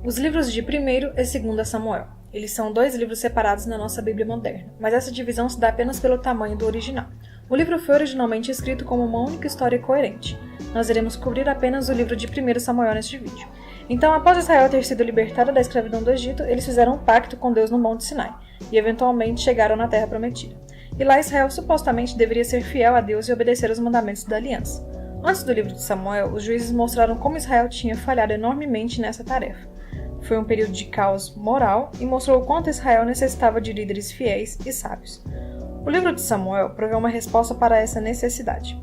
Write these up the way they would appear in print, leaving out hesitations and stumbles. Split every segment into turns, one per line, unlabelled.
Os livros de 1º e 2º Samuel. Eles são 2 livros separados na nossa Bíblia moderna, mas essa divisão se dá apenas pelo tamanho do original. O livro foi originalmente escrito como uma única história coerente. Nós iremos cobrir apenas o livro de 1º Samuel neste vídeo. Então, após Israel ter sido libertada da escravidão do Egito, eles fizeram um pacto com Deus no Monte Sinai, e eventualmente chegaram na Terra Prometida. E lá Israel supostamente deveria ser fiel a Deus e obedecer os mandamentos da aliança. Antes do livro de Samuel, os juízes mostraram como Israel tinha falhado enormemente nessa tarefa. Foi um período de caos moral e mostrou o quanto Israel necessitava de líderes fiéis e sábios. O livro de Samuel proveu uma resposta para essa necessidade.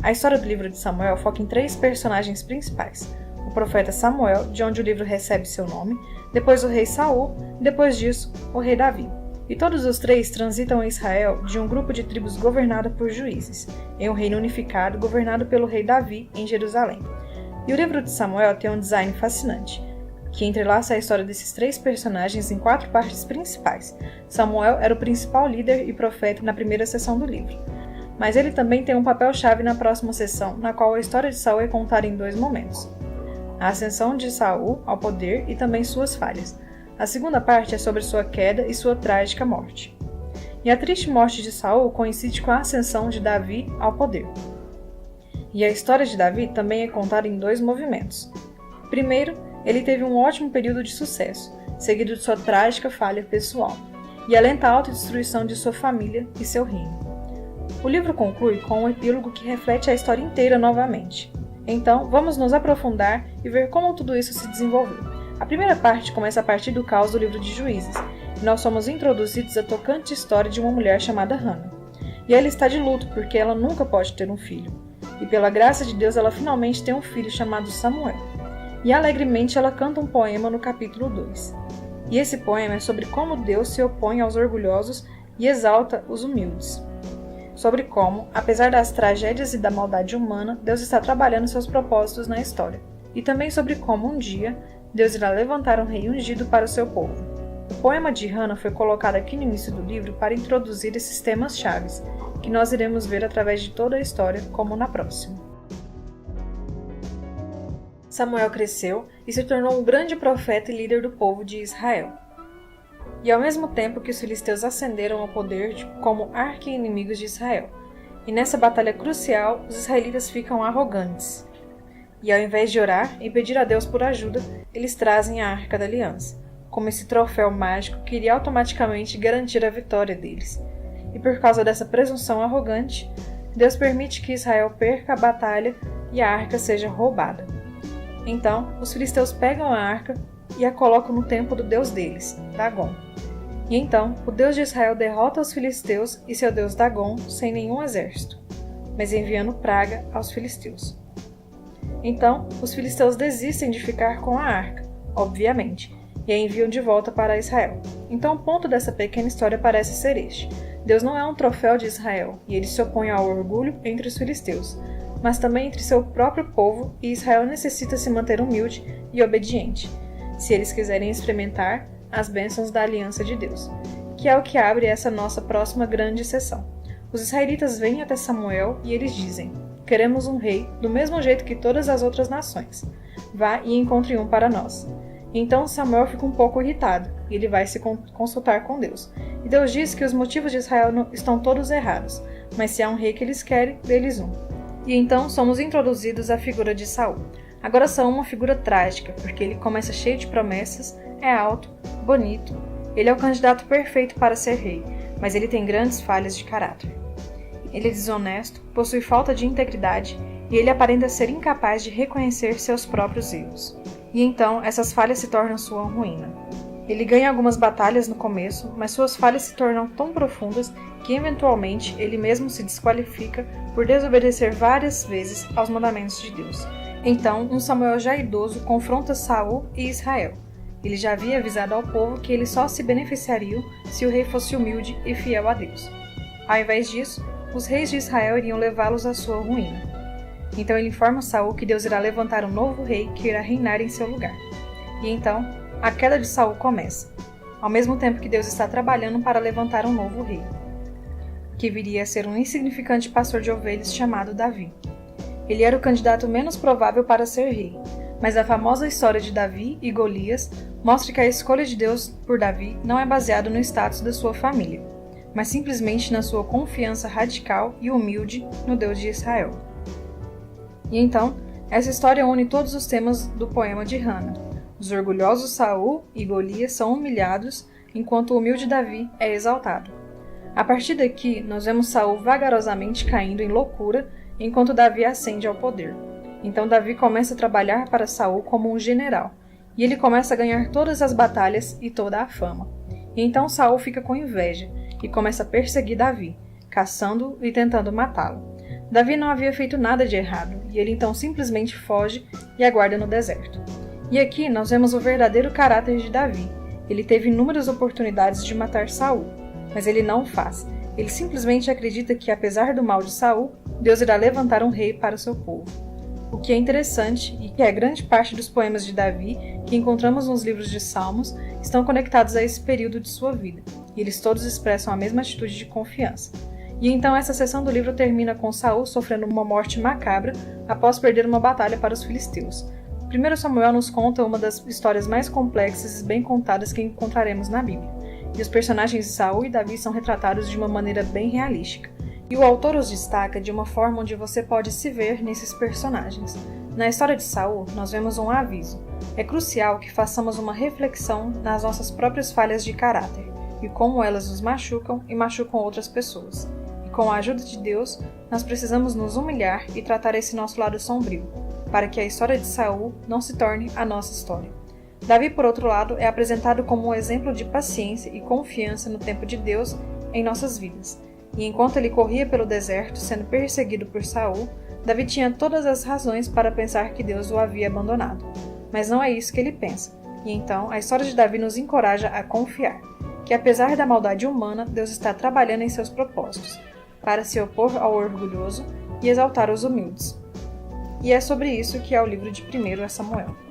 A história do livro de Samuel foca em 3 personagens principais: o profeta Samuel, de onde o livro recebe seu nome, depois o rei Saul, depois disso, o rei Davi. E todos os 3 transitam em Israel de um grupo de tribos governada por juízes, em um reino unificado governado pelo rei Davi em Jerusalém. E o livro de Samuel tem um design fascinante, que entrelaça a história desses 3 personagens em 4 partes principais. Samuel era o principal líder e profeta na primeira seção do livro, mas ele também tem um papel-chave na próxima seção, na qual a história de Saul é contada em 2 momentos: a ascensão de Saul ao poder e também suas falhas. A segunda parte é sobre sua queda e sua trágica morte. E a triste morte de Saul coincide com a ascensão de Davi ao poder. E a história de Davi também é contada em 2 movimentos. Primeiro, ele teve um ótimo período de sucesso, seguido de sua trágica falha pessoal, e a lenta autodestruição de sua família e seu reino. O livro conclui com um epílogo que reflete a história inteira novamente. Então, vamos nos aprofundar e ver como tudo isso se desenvolveu. A primeira parte começa a partir do caos do livro de Juízes, e nós somos introduzidos à tocante história de uma mulher chamada Hannah. E ela está de luto porque ela nunca pode ter um filho, e pela graça de Deus ela finalmente tem um filho chamado Samuel. E alegremente ela canta um poema no capítulo 2. E esse poema é sobre como Deus se opõe aos orgulhosos e exalta os humildes. Sobre como, apesar das tragédias e da maldade humana, Deus está trabalhando seus propósitos na história. E também sobre como um dia, Deus irá levantar um rei ungido para o seu povo. O poema de Hannah foi colocado aqui no início do livro para introduzir esses temas chaves, que nós iremos ver através de toda a história, como na próxima. Samuel cresceu e se tornou um grande profeta e líder do povo de Israel. E ao mesmo tempo que os filisteus ascenderam ao poder como arqui-inimigos de Israel. E nessa batalha crucial, os israelitas ficam arrogantes. E ao invés de orar e pedir a Deus por ajuda, eles trazem a Arca da Aliança, como esse troféu mágico que iria automaticamente garantir a vitória deles. E por causa dessa presunção arrogante, Deus permite que Israel perca a batalha e a Arca seja roubada. Então, os filisteus pegam a arca e a colocam no templo do deus deles, Dagon. E então, o Deus de Israel derrota os filisteus e seu deus Dagon sem nenhum exército, mas enviando praga aos filisteus. Então, os filisteus desistem de ficar com a arca, obviamente, e a enviam de volta para Israel. Então, o ponto dessa pequena história parece ser este: Deus não é um troféu de Israel, e ele se opõe ao orgulho entre os filisteus, mas também entre seu próprio povo, e Israel necessita se manter humilde e obediente, se eles quiserem experimentar as bênçãos da aliança de Deus, que é o que abre essa nossa próxima grande sessão. Os israelitas vêm até Samuel e eles dizem: queremos um rei, do mesmo jeito que todas as outras nações. Vá e encontre um para nós. Então Samuel fica um pouco irritado, e ele vai se consultar com Deus. E Deus diz que os motivos de Israel estão todos errados, mas se há um rei que eles querem, dê-lhes um. E então somos introduzidos à figura de Saul. Agora Saul é uma figura trágica, porque ele começa cheio de promessas, é alto, bonito, ele é o candidato perfeito para ser rei, mas ele tem grandes falhas de caráter. Ele é desonesto, possui falta de integridade e ele aparenta ser incapaz de reconhecer seus próprios erros. E então essas falhas se tornam sua ruína. Ele ganha algumas batalhas no começo, mas suas falhas se tornam tão profundas que eventualmente ele mesmo se desqualifica por desobedecer várias vezes aos mandamentos de Deus. Então, um Samuel já idoso confronta Saul e Israel. Ele já havia avisado ao povo que eles só se beneficiariam se o rei fosse humilde e fiel a Deus. Ao invés disso, os reis de Israel iriam levá-los à sua ruína. Então ele informa Saul que Deus irá levantar um novo rei que irá reinar em seu lugar. E então, a queda de Saul começa, ao mesmo tempo que Deus está trabalhando para levantar um novo rei, que viria a ser um insignificante pastor de ovelhas chamado Davi. Ele era o candidato menos provável para ser rei, Mas a famosa história de Davi e Golias mostra que a escolha de Deus por Davi não é baseada no status da sua família, mas simplesmente na sua confiança radical e humilde no Deus de Israel. E então, essa história une todos os temas do poema de Hannah. Os orgulhosos Saul e Golias são humilhados, enquanto o humilde Davi é exaltado. A partir daqui, nós vemos Saul vagarosamente caindo em loucura, enquanto Davi ascende ao poder. Então Davi começa a trabalhar para Saul como um general, e ele começa a ganhar todas as batalhas e toda a fama. E então Saul fica com inveja e começa a perseguir Davi, caçando e tentando matá-lo. Davi não havia feito nada de errado, e ele então simplesmente foge e aguarda no deserto. E aqui nós vemos o verdadeiro caráter de Davi. Ele teve inúmeras oportunidades de matar Saul, mas ele não o faz. Ele simplesmente acredita que, apesar do mal de Saul, Deus irá levantar um rei para o seu povo. O que é interessante e que grande parte dos poemas de Davi que encontramos nos livros de Salmos estão conectados a esse período de sua vida, e eles todos expressam a mesma atitude de confiança. E então essa seção do livro termina com Saul sofrendo uma morte macabra após perder uma batalha para os filisteus. 1 Samuel nos conta uma das histórias mais complexas e bem contadas que encontraremos na Bíblia, e os personagens de Saul e Davi são retratados de uma maneira bem realística. E o autor os destaca de uma forma onde você pode se ver nesses personagens. Na história de Saul, nós vemos um aviso. É crucial que façamos uma reflexão nas nossas próprias falhas de caráter, e como elas nos machucam e machucam outras pessoas. E com a ajuda de Deus, nós precisamos nos humilhar e tratar esse nosso lado sombrio, para que a história de Saul não se torne a nossa história. Davi, por outro lado, é apresentado como um exemplo de paciência e confiança no tempo de Deus em nossas vidas. E enquanto ele corria pelo deserto, sendo perseguido por Saul, Davi tinha todas as razões para pensar que Deus o havia abandonado. Mas não é isso que ele pensa. E então, a história de Davi nos encoraja a confiar, que apesar da maldade humana, Deus está trabalhando em seus propósitos, para se opor ao orgulhoso e exaltar os humildes. E é sobre isso que é o livro de 1 Samuel.